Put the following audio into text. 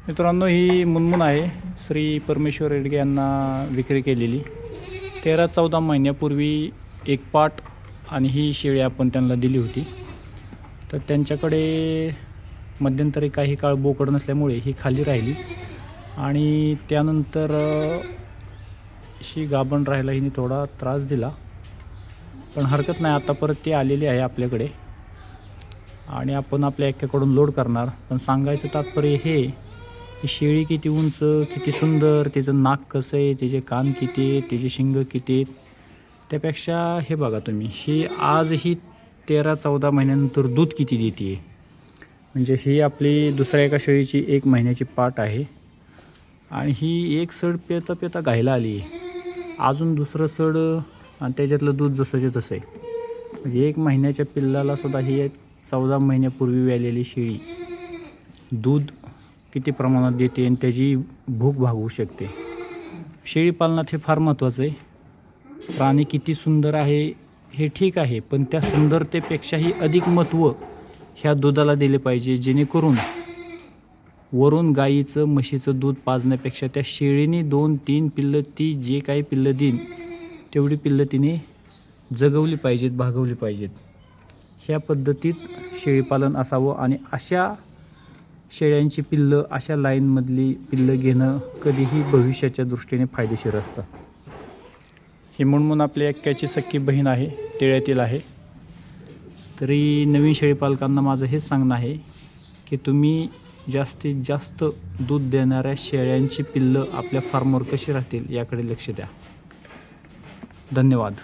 मित्रांनो, ही मुनमुन आहे श्री परमेश्वर रेडगे यांना विक्री केलेली 13-14 महिन्यापूर्वी एक पाट आणि ही शेळी आपण त्यांना दिली होती. तर त्यांच्याकडे मध्यंतरी काही काळ बोकड नसल्यामुळे ही खाली राहिली आणि त्यानंतर ही गाभण राहायला हिने थोडा त्रास दिला. पण हरकत नाही, आता परत ती आलेली आहे आपल्याकडे आणि आपण आपल्या एक्क्याकडून लोड करणार. पण सांगायचं तात्पर्य हे ही शेळी किती उंच, किती सुंदर, तिचं नाक कसं आहे, तिचे कान किती आहेत, तिचे शिंग किती आहेत, त्यापेक्षा हे बघा तुम्ही, ही आजही 13-14 महिन्यानंतर दूध किती देते आहे. म्हणजे ही आपली दुसऱ्या एका शेळीची 1 महिन्याची पाट आहे आणि ही एक सड पेता पेता घायला आली आहे. अजून दुसरं सड आणि त्याच्यातलं दूध जसंचे तसं आहे. म्हणजे 1 महिन्याच्या पिल्लाला सुद्धा ही 14 महिन्यापूर्वी व्यालेली शेळी दूध किती प्रमाणात देते आणि त्याची भूक भागवू शकते. शेळी पालनात हे फार महत्त्वाचं आहे. प्राणी किती सुंदर आहे हे ठीक आहे, पण त्या सुंदरतेपेक्षाही अधिक महत्त्व ह्या दुधाला दिले पाहिजे, जेणेकरून वरून गाईचं म्हशीचं दूध पाजण्यापेक्षा त्या शेळीने 2-3 पिल्लं, ती जे काही पिल्लं देईन तेवढी पिल्लं तिने जगवली पाहिजेत, भागवली पाहिजेत. ह्या पद्धतीत शेळीपालन असावं आणि अशा शेळ्यांची पिल्लं, अशा लाईनमधली पिल्लं घेणं कधीही भविष्याच्या दृष्टीने फायदेशीर असतं. ही मुनमुन आपल्या एक्क्याची सख्खी बहीण आहे, टेळ्यातील आहे. तरी नवीन शेळीपालकांना माझं हेच सांगणं आहे की तुम्ही जास्तीत जास्त दूध देणाऱ्या शेळ्यांची पिल्लं आपल्या फार्मवर कशी राहतील याकडे लक्ष द्या. धन्यवाद.